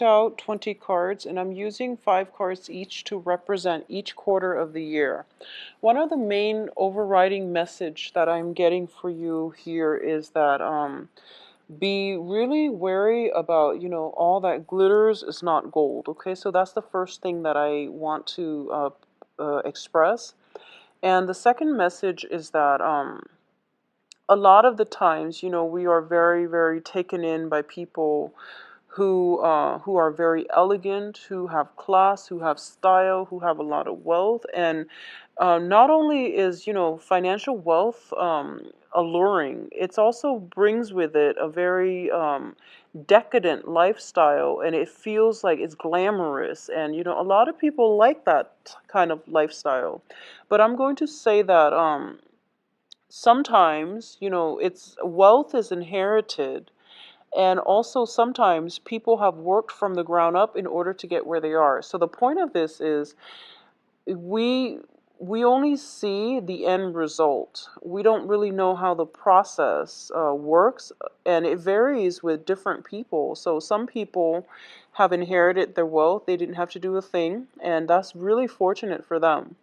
picked out 20 cards, and I'm using 5 cards each to represent each quarter of the year. One of the main overriding message that I'm getting for you here is that be really wary about, all that glitters is not gold. Okay, so that's the first thing that I want to express. And the second message is that a lot of the times, we are very, very taken in by people who are very elegant, who have class, who have style, who have a lot of wealth, and not only is financial wealth alluring, it also brings with it a very decadent lifestyle, and it feels like it's glamorous, and a lot of people like that kind of lifestyle. But I'm going to say that sometimes it's wealth is inherited, and also sometimes people have worked from the ground up in order to get where they are. So the point of this is we we only see the end result. We don't really know how the process works, and it varies with different people. So some people have inherited their wealth; they didn't have to do a thing, and that's really fortunate for them.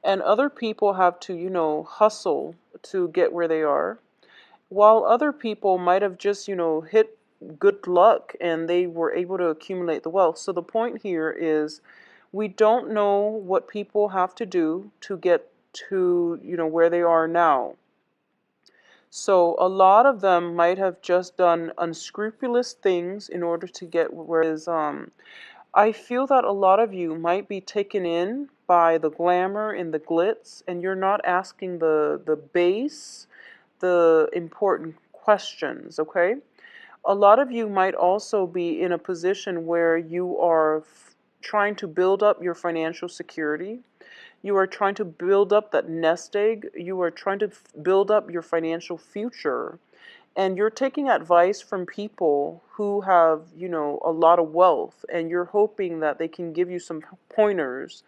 And other people have to, hustle to get where they are, while other people might have just, hit good luck and they were able to accumulate the wealth. So the point here is we don't know what people have to do to get to, where they are now. So a lot of them might have just done unscrupulous things in order to get where is I feel that a lot of you might be taken in by the glamour and the glitz, and you're not asking the base, the important questions, okay? A lot of you might also be in a position where you are trying to build up your financial security. You are trying to build up that nest egg. You are trying to build up your financial future. And you're taking advice from people who have, a lot of wealth, and you're hoping that they can give you some pointers.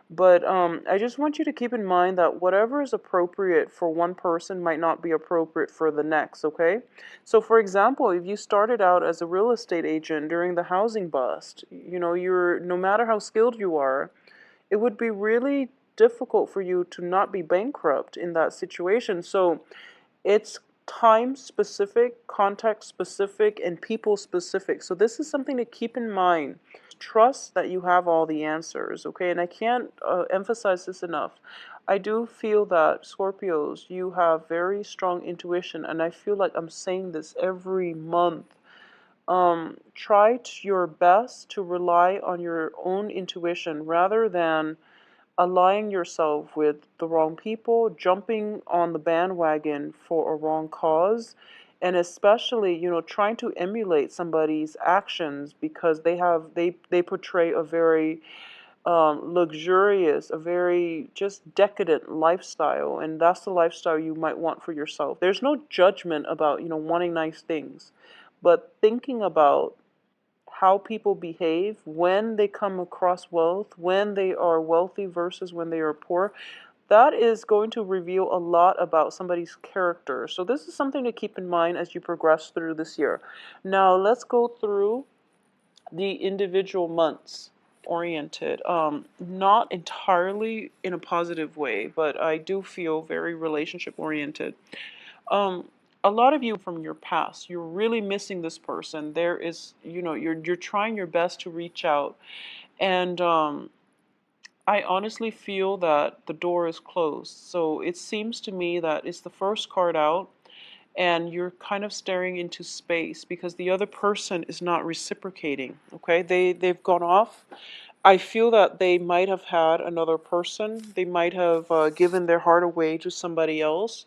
But I just want you to keep in mind that whatever is appropriate for one person might not be appropriate for the next, okay? So for example, if you started out as a real estate agent during the housing bust, you're no matter how skilled you are, it would be really difficult for you to not be bankrupt in that situation. So it's time specific, context specific, and people specific. So this is something to keep in mind. Trust that you have all the answers, okay? And I can't emphasize this enough. I do feel that Scorpios, you have very strong intuition, and I feel like I'm saying this every month. Try your best to rely on your own intuition rather than aligning yourself with the wrong people, jumping on the bandwagon for a wrong cause, and especially, trying to emulate somebody's actions because they portray a very luxurious, a very just decadent lifestyle, and that's the lifestyle you might want for yourself. There's no judgment about, wanting nice things, but thinking about how people behave when they come across wealth, when they are wealthy versus when they are poor, that is going to reveal a lot about somebody's character. So this is something to keep in mind as you progress through this year. Now let's go through the individual months oriented. Not entirely in a positive way, but I do feel very relationship oriented. Um, a lot of you from your past, you're really missing this person. There is, you're trying your best to reach out, and I honestly feel that the door is closed. So it seems to me that it's the first card out, and you're kind of staring into space because the other person is not reciprocating. Okay, they've gone off. I feel that they might have had another person. They might have given their heart away to somebody else.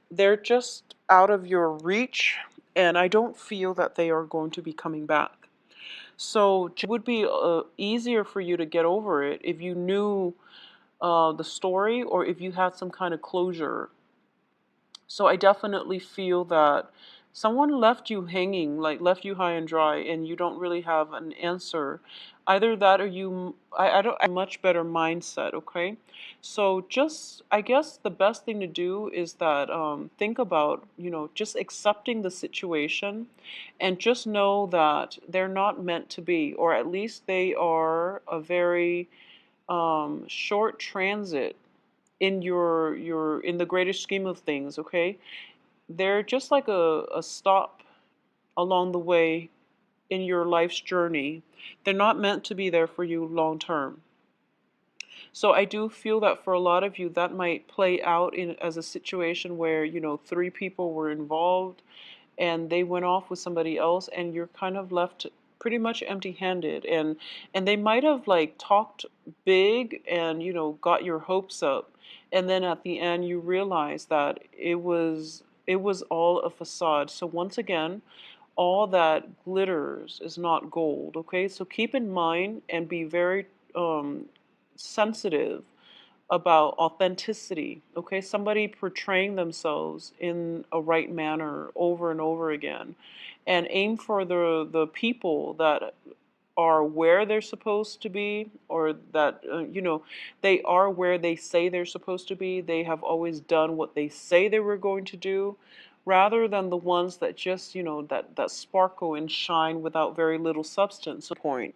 They're just out of your reach, and I don't feel that they are going to be coming back. So it would be easier for you to get over it if you knew the story or if you had some kind of closure. So I definitely feel that Someone left you hanging, like left you high and dry, and you don't really have an answer. Either that or I don't, a much better mindset, okay? So just, I guess the best thing to do is that think about, just accepting the situation and just know that they're not meant to be, or at least they are a very short transit in in the greater scheme of things, okay? They're just like a stop along the way in your life's journey. They're not meant to be there for you long term. So I do feel that for a lot of you, that might play out in as a situation where, three people were involved and they went off with somebody else, and you're kind of left pretty much empty-handed, and they might have like talked big and got your hopes up, and then at the end you realize that it was all a facade. So once again, all that glitters is not gold, okay? So keep in mind and be very um, sensitive about authenticity, okay? Somebody portraying themselves in a right manner over and over again. And aim for the people that are where they're supposed to be, or that, they are where they say they're supposed to be. They have always done what they say they were going to do, rather than the ones that just, that sparkle and shine without very little substance point.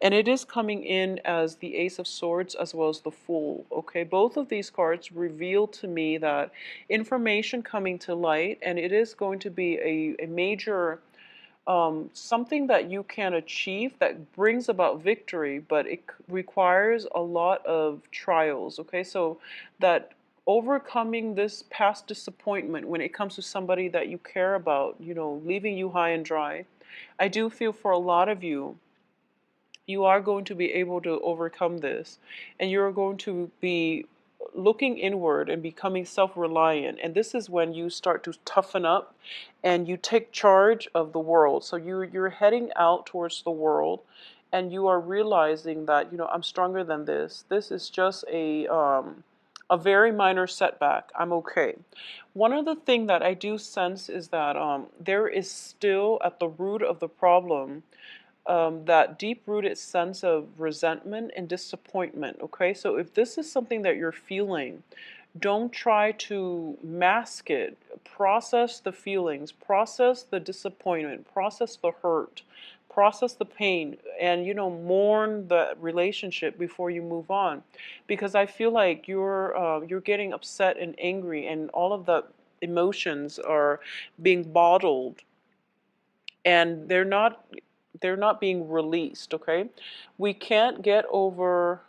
And it is coming in as the Ace of Swords as well as the Fool. Okay, both of these cards reveal to me that information coming to light, and it is going to be a major something that you can achieve that brings about victory, but it requires a lot of trials. Okay, so that overcoming this past disappointment when it comes to somebody that you care about, leaving you high and dry. I do feel for a lot of you, you are going to be able to overcome this, and you're going to be looking inward and becoming self-reliant, and this is when you start to toughen up and you take charge of the world. So you're heading out towards the world, and you are realizing that, I'm stronger than this. This is just a very minor setback. I'm okay. One other thing that I do sense is that there is still at the root of the problem that deep rooted sense of resentment and disappointment. Okay, so if this is something that you're feeling, don't try to mask it. Process the feelings, process the disappointment, process the hurt, process the pain, and mourn the relationship before you move on, because I feel like you're getting upset and angry, and all of the emotions are being bottled, and they're not being released. Okay, we can't get over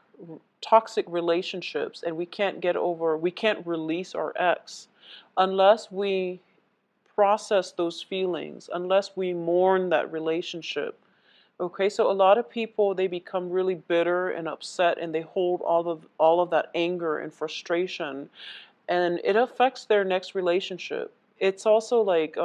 toxic relationships, and we can't release our ex unless we process those feelings, unless we mourn that relationship. Okay, so a lot of people, they become really bitter and upset, and they hold all of that anger and frustration, and it affects their next relationship. It's also like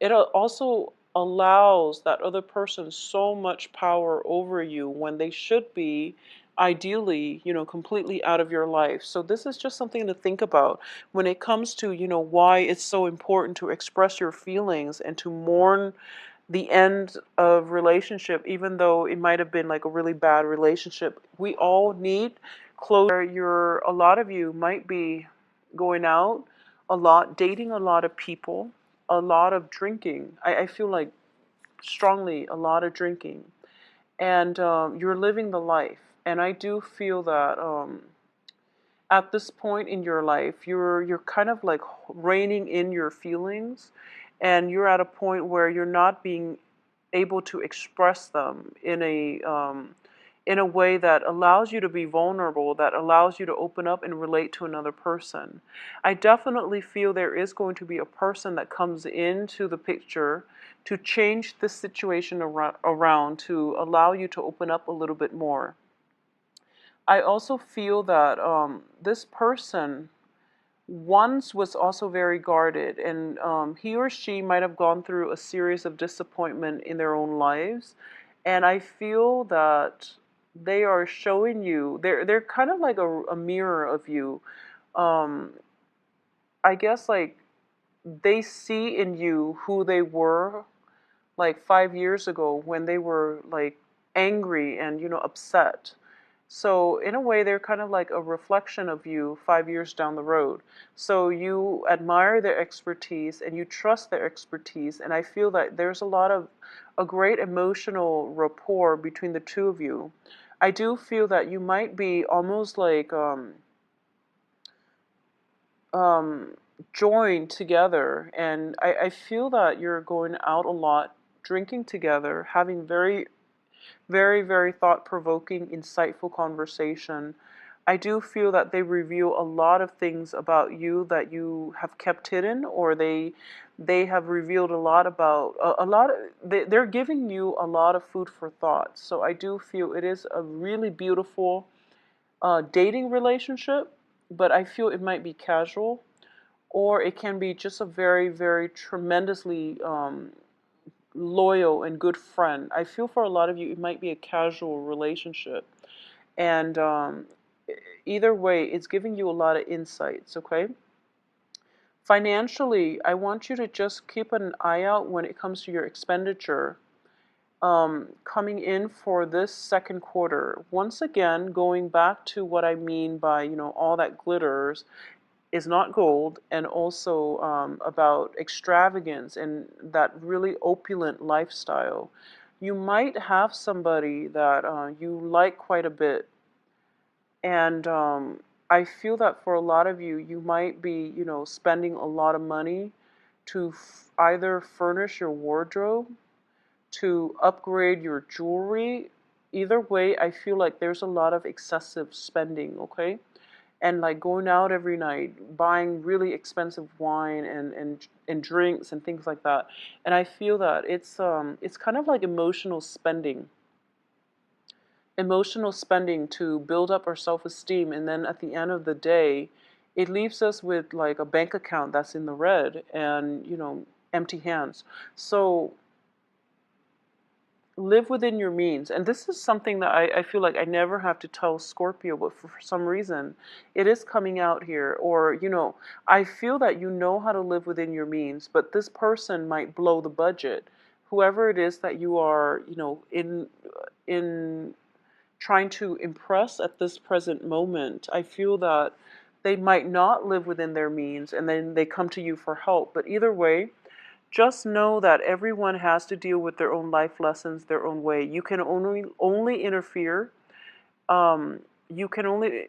it also allows that other person so much power over you when they should be ideally, completely out of your life. So this is just something to think about when it comes to, why it's so important to express your feelings and to mourn the end of relationship, even though it might have been like a really bad relationship. We all need closure. A lot of you might be going out a lot, dating a lot of people, a lot of drinking. I feel like strongly a lot of drinking, and you're living the life. And I do feel that at this point in your life, you're kind of like reining in your feelings, and you're at a point where you're not being able to express them in a way that allows you to be vulnerable, that allows you to open up and relate to another person. I definitely feel there is going to be a person that comes into the picture to change the situation around, to allow you to open up a little bit more. I also feel that this person once was also very guarded, and he or she might have gone through a series of disappointment in their own lives, and I feel that they are showing you, they're kind of like a mirror of you. um, I guess like they see in you who they were like 5 years ago when they were like angry and upset. So in a way, they're kind of like a reflection of you 5 years down the road. So you admire their expertise and you trust their expertise, and I feel that there's a great emotional rapport between the two of you. I do feel that you might be almost like um, joined together, and I feel that you're going out a lot, drinking together, having very, very, very thought-provoking, insightful conversation. I do feel that they reveal a lot of things about you that you have kept hidden, or they have revealed a lot about a lot of, they're giving you a lot of food for thought. So I do feel it is a really beautiful dating relationship, but I feel it might be casual, or it can be just a very, very tremendously loyal and good friend. I feel for a lot of you, it might be a casual relationship. And either way, it's giving you a lot of insights, okay? Financially, I want you to just keep an eye out when it comes to your expenditure coming in for this second quarter. Once again, going back to what I mean by, all that glitters is not gold, and also about extravagance and that really opulent lifestyle. You might have somebody that you like quite a bit, and I feel that for a lot of you, you might be, spending a lot of money to either furnish your wardrobe, to upgrade your jewelry. Either way, I feel like there's a lot of excessive spending, okay? And like going out every night, buying really expensive wine and drinks and things like that. And I feel that it's kind of like emotional spending to build up our self-esteem, and then at the end of the day, it leaves us with like a bank account that's in the red and empty hands. So live within your means. And this is something that I feel like I never have to tell Scorpio, but for some reason it is coming out here. Or, I feel that you know how to live within your means, but this person might blow the budget. Whoever it is that you are, in trying to impress at this present moment, I feel that they might not live within their means and then they come to you for help. But either way, just know that everyone has to deal with their own life lessons their own way. You can only interfere. You can only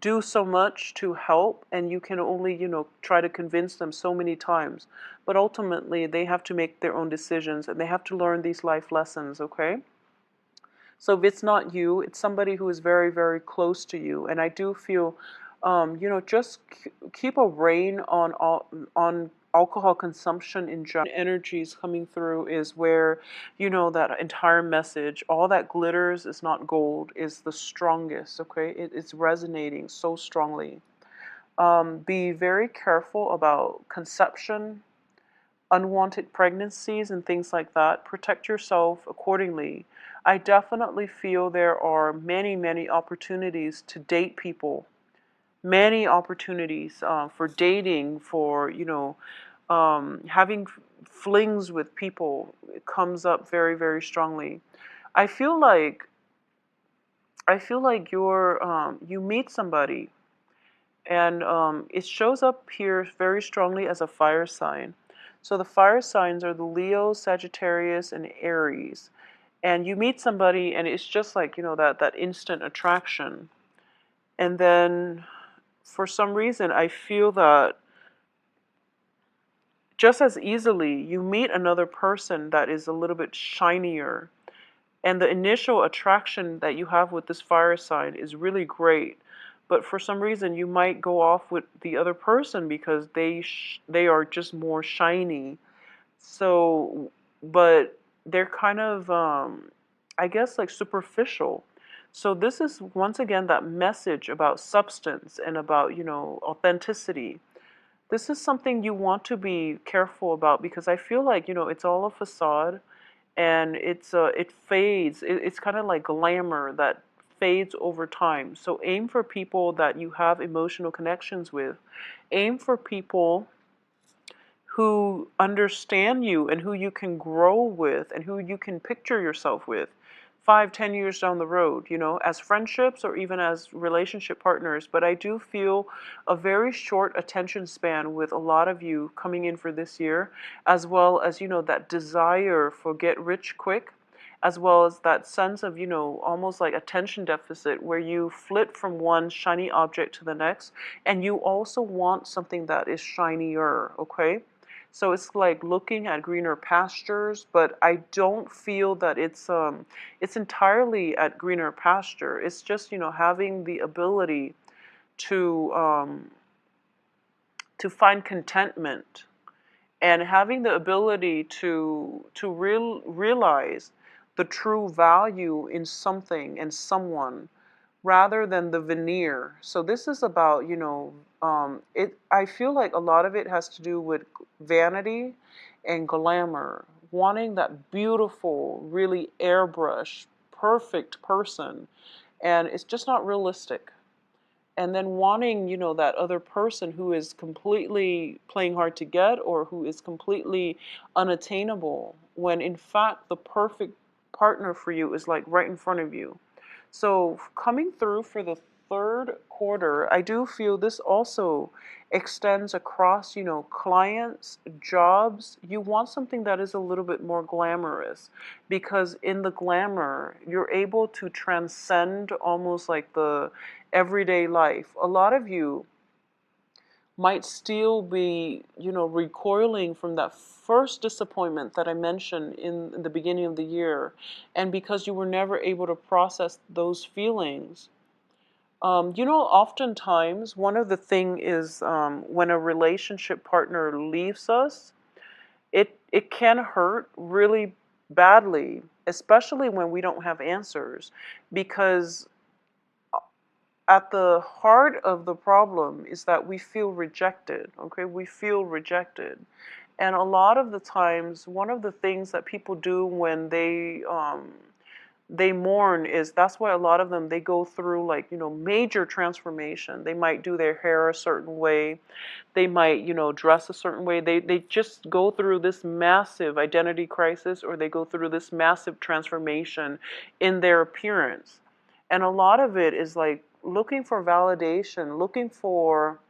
do so much to help, and you can only try to convince them so many times. But ultimately, they have to make their own decisions, and they have to learn these life lessons. Okay. So if it's not you, it's somebody who is very, very close to you. And I do feel, just keep a rein on alcohol consumption in general. Energies coming through is where, that entire message, all that glitters is not gold, is the strongest, okay? It's resonating so strongly. Be very careful about conception, unwanted pregnancies and things like that. Protect yourself accordingly. I definitely feel there are many, many opportunities to date people. Many opportunities for dating, for, having flings with people. It comes up very, very strongly. I feel like you meet somebody, and it shows up here very strongly as a fire sign. So the fire signs are the Leo, Sagittarius, and Aries. And you meet somebody, and it's just like, that instant attraction. And then for some reason, I feel that just as easily, you meet another person that is a little bit shinier. And the initial attraction that you have with this fire sign is really great. But for some reason, you might go off with the other person because they are just more shiny. So, but they're kind of, I guess, like superficial. So this is once again that message about substance and about, authenticity. This is something you want to be careful about, because I feel like, it's all a facade, and it fades. It's kind of like glamour that fades over time. So aim for people that you have emotional connections with. Aim for people who understand you and who you can grow with and who you can picture yourself with 5, 10 years down the road, as friendships or even as relationship partners. But I do feel a very short attention span with a lot of you coming in for this year, as well as, that desire for get rich quick, as well as that sense of, almost like attention deficit where you flit from one shiny object to the next, and you also want something that is shinier, okay? So it's like looking at greener pastures, but I don't feel that it's entirely at greener pasture. It's just, having the ability to um, to find contentment and having the ability to realize the true value in something and someone rather than the veneer. So this is about, it. I feel like a lot of it has to do with vanity and glamour, wanting that beautiful, really airbrush, perfect person, and it's just not realistic. And then wanting, that other person who is completely playing hard to get or who is completely unattainable, when in fact the perfect partner for you is like right in front of you. So coming through for the third quarter, I do feel this also extends across, clients, jobs. You want something that is a little bit more glamorous, because in the glamour, you're able to transcend almost like the everyday life. A lot of you might still be, recoiling from that first disappointment that I mentioned in the beginning of the year. And because you were never able to process those feelings, oftentimes one of the thing is when a relationship partner leaves us, it can hurt really badly, especially when we don't have answers, because at the heart of the problem is that we feel rejected, okay? We feel rejected. And a lot of the times, one of the things that people do when they mourn is, that's why a lot of them, they go through like, major transformation. They might do their hair a certain way. They might, dress a certain way. They just go through this massive identity crisis, or they go through this massive transformation in their appearance. And a lot of it is like looking for validation, looking for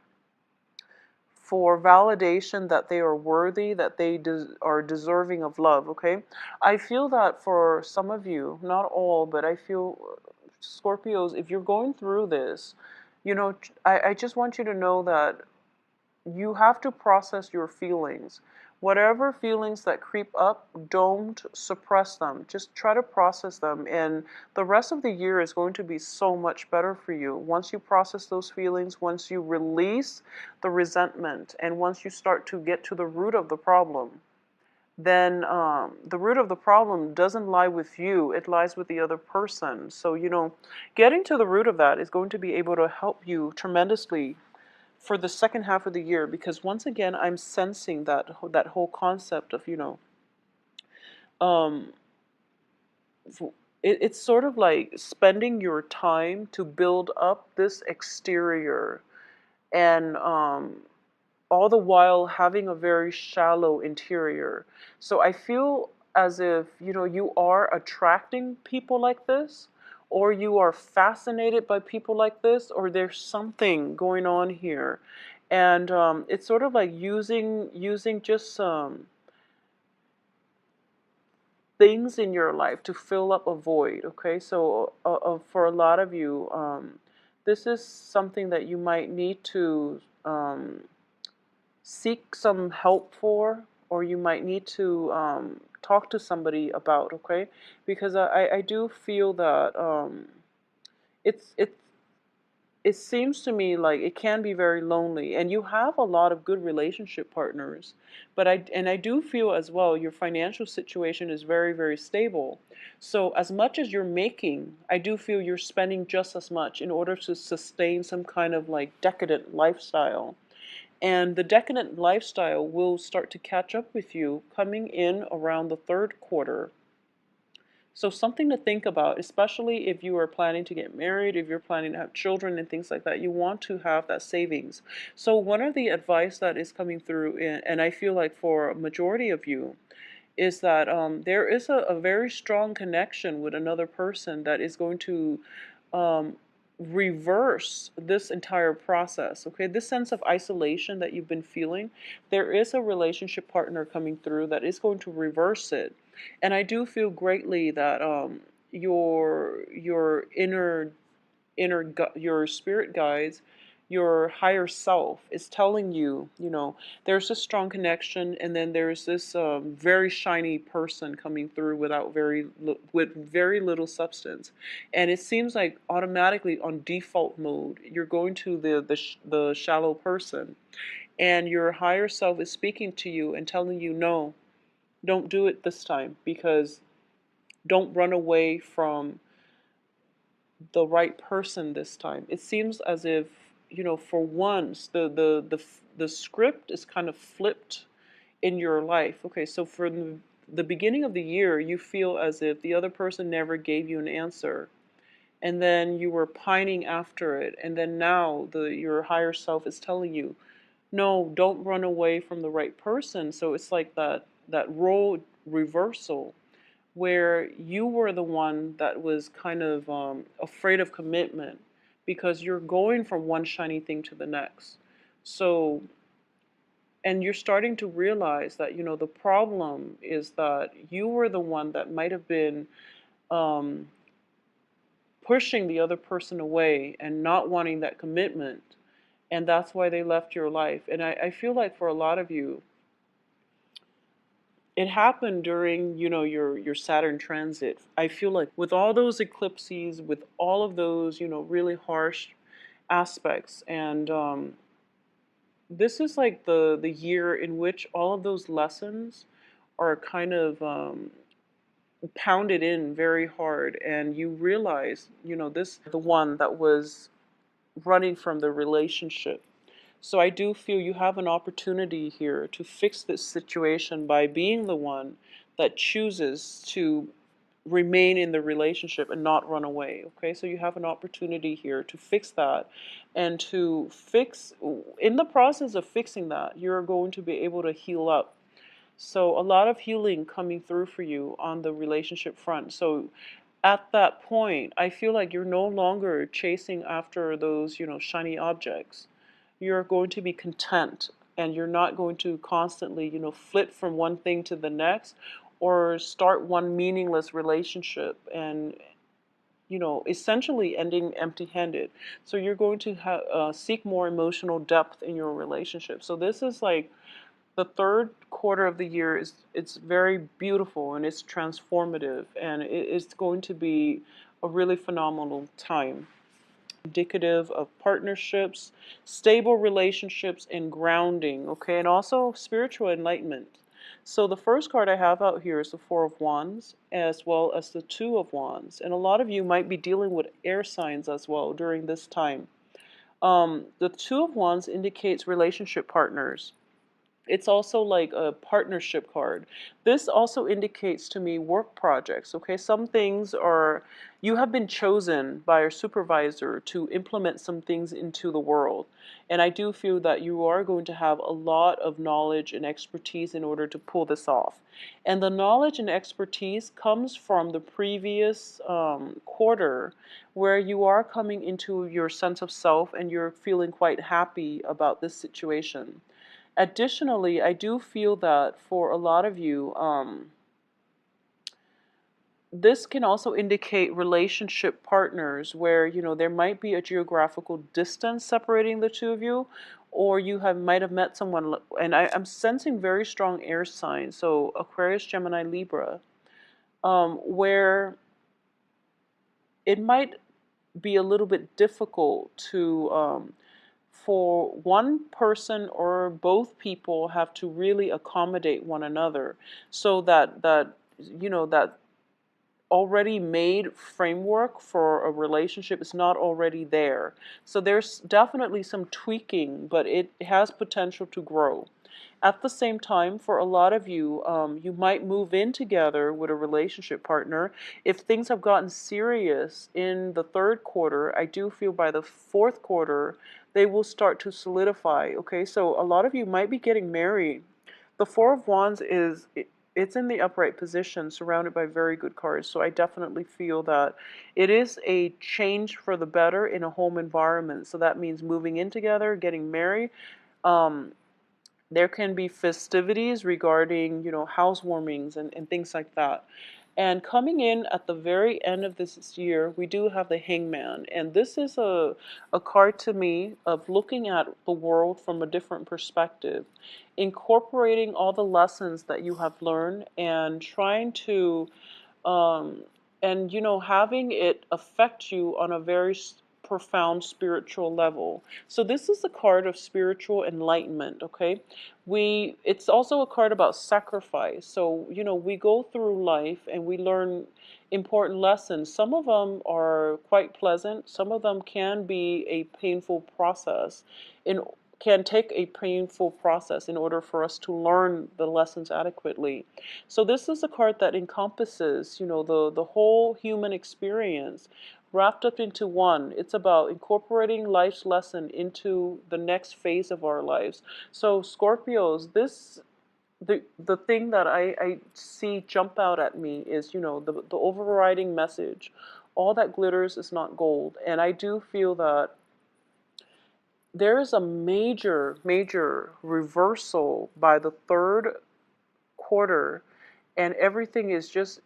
validation that they are worthy, that they are deserving of love, okay? I feel that for some of you, not all, but I feel Scorpios, if you're going through this, I just want you to know that you have to process your feelings. Whatever feelings that creep up, don't suppress them. Just try to process them. And the rest of the year is going to be so much better for you. Once you process those feelings, once you release the resentment, and once you start to get to the root of the problem, then the root of the problem doesn't lie with you, it lies with the other person. So, getting to the root of that is going to be able to help you tremendously for the second half of the year, because once again I'm sensing that whole concept of, um it's sort of like spending your time to build up this exterior, and all the while having a very shallow interior. So I feel as if, you are attracting people like this, or you are fascinated by people like this, or there's something going on here. And it's sort of like using just things in your life to fill up a void, okay? So for a lot of you, this is something that you might need to seek some help for, or you might need to talk to somebody about, okay? Because I do feel that it's it seems to me like it can be very lonely, and you have a lot of good relationship partners, but I do feel as well your financial situation is very, very stable. So as much as you're making, I do feel you're spending just as much in order to sustain some kind of like decadent lifestyle. And the decadent lifestyle will start to catch up with you coming in around the third quarter. So something to think about, especially if you are planning to get married, if you're planning to have children and things like that, you want to have that savings. So one of the advice that is coming through, and I feel like for a majority of you, is that there is a very strong connection with another person that is going to um, reverse this entire process. Okay, this sense of isolation that you've been feeling, there is a relationship partner coming through that is going to reverse it. And I do feel greatly that your your spirit guides, your higher self is telling you, there's a strong connection, and then there's this very shiny person coming through with very little substance, and it seems like automatically on default mode you're going to the shallow person, and your higher self is speaking to you and telling you, no, don't do it this time, because don't run away from the right person this time. It seems as if, for once, the script is kind of flipped in your life. Okay, so for the beginning of the year, you feel as if the other person never gave you an answer, and then you were pining after it, and then now your higher self is telling you, no, don't run away from the right person. So it's like that role reversal, where you were the one that was kind of afraid of commitment because you're going from one shiny thing to the next. So, and you're starting to realize that, the problem is that you were the one that might have been um, pushing the other person away and not wanting that commitment. And that's why they left your life. And I feel like for a lot of you, it happened during, your Saturn transit. I feel like with all those eclipses, with all of those, really harsh aspects, and this is like the year in which all of those lessons are kind of pounded in very hard, and you realize, this the one that was running from the relationship. So I do feel you have an opportunity here to fix this situation by being the one that chooses to remain in the relationship and not run away. Okay, so you have an opportunity here to fix that, and in the process of fixing that, you're going to be able to heal up. So a lot of healing coming through for you on the relationship front. So at that point, I feel like you're no longer chasing after those, shiny objects. You're going to be content, and you're not going to constantly, flit from one thing to the next, or start one meaningless relationship and, essentially ending empty-handed. So you're going to seek more emotional depth in your relationship. So this is like the third quarter of the year it's very beautiful, and it's transformative, and it's going to be a really phenomenal time, indicative of partnerships, stable relationships, and grounding. Okay, and also spiritual enlightenment. So the first card I have out here is the Four of Wands, as well as the Two of Wands, and a lot of you might be dealing with air signs as well during this time. The Two of Wands indicates relationship partners. It's also like a partnership card. This also indicates to me work projects. Okay, some things are, you have been chosen by your supervisor to implement some things into the world. And I do feel that you are going to have a lot of knowledge and expertise in order to pull this off. And the knowledge and expertise comes from the previous quarter, where you are coming into your sense of self and you're feeling quite happy about this situation. Additionally, I do feel that for a lot of you, this can also indicate relationship partners where, there might be a geographical distance separating the two of you, or you might have met someone, and I'm sensing very strong air signs, so Aquarius, Gemini, Libra, where it might be a little bit difficult to for one person or both people have to really accommodate one another, so that already made framework for a relationship is not already there. So there's definitely some tweaking, but it has potential to grow. At the same time, for a lot of you, you might move in together with a relationship partner. If things have gotten serious in the third quarter, I do feel by the fourth quarter, they will start to solidify. Okay, so a lot of you might be getting married. The Four of Wands it's in the upright position, surrounded by very good cards. So I definitely feel that it is a change for the better in a home environment. So that means moving in together, getting married. Um, there can be festivities regarding, housewarmings and things like that. And coming in at the very end of this year, we do have the Hangman. And this is a card to me of looking at the world from a different perspective, incorporating all the lessons that you have learned and trying to um, and having it affect you on a very profound spiritual level. So this is a card of spiritual enlightenment. Okay, it's also a card about sacrifice. So we go through life and we learn important lessons. Some of them are quite pleasant, some of them can be a painful process in can take a painful process in order for us to learn the lessons adequately. So this is a card that encompasses, the whole human experience wrapped up into one. It's about incorporating life's lesson into the next phase of our lives. So Scorpios, the thing that I see jump out at me is, the overriding message. All that glitters is not gold. And I do feel that there is a major, major reversal by the third quarter, and everything is just,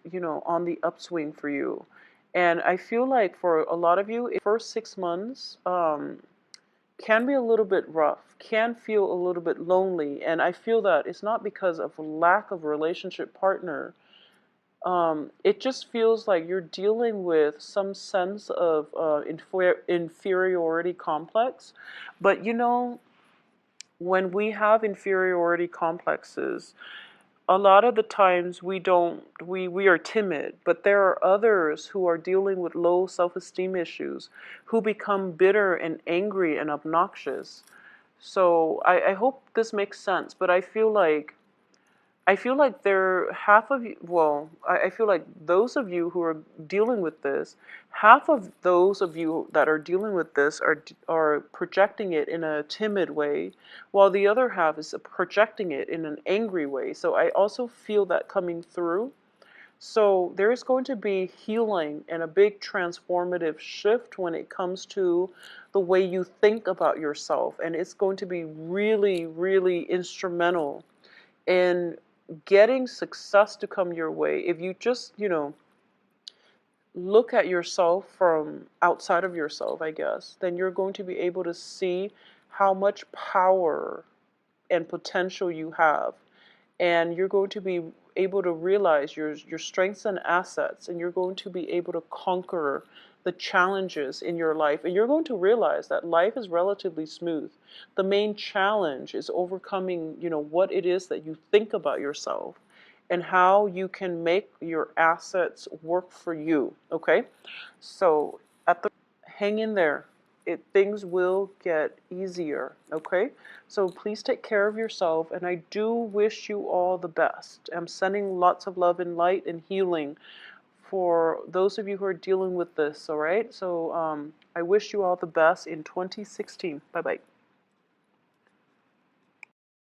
on the upswing for you. And I feel like for a lot of you, the first 6 months can be a little bit rough, can feel a little bit lonely. And I feel that it's not because of a lack of a relationship partner. It just feels like you're dealing with some sense of inferiority complex. But when we have inferiority complexes, a lot of the times we are timid, but there are others who are dealing with low self-esteem issues who become bitter and angry and obnoxious. So I hope this makes sense, but I feel like there half of you, well, I feel like those of you who are dealing with this, half of those of you that are dealing with this are projecting it in a timid way, while the other half is projecting it in an angry way. So I also feel that coming through. So there is going to be healing and a big transformative shift when it comes to the way you think about yourself, and it's going to be really, really instrumental in getting success to come your way. If you just, look at yourself from outside of yourself, I guess, then you're going to be able to see how much power and potential you have. And you're going to be able to realize your strengths and assets, and you're going to be able to conquer the challenges in your life, and you're going to realize that life is relatively smooth. The main challenge is overcoming, what it is that you think about yourself and how you can make your assets work for you. Okay, so hang in there. Things will get easier. Okay, so please take care of yourself, and I do wish you all the best. I'm sending lots of love and light and healing for those of you who are dealing with this. All right, so I wish you all the best in 2016. Bye bye.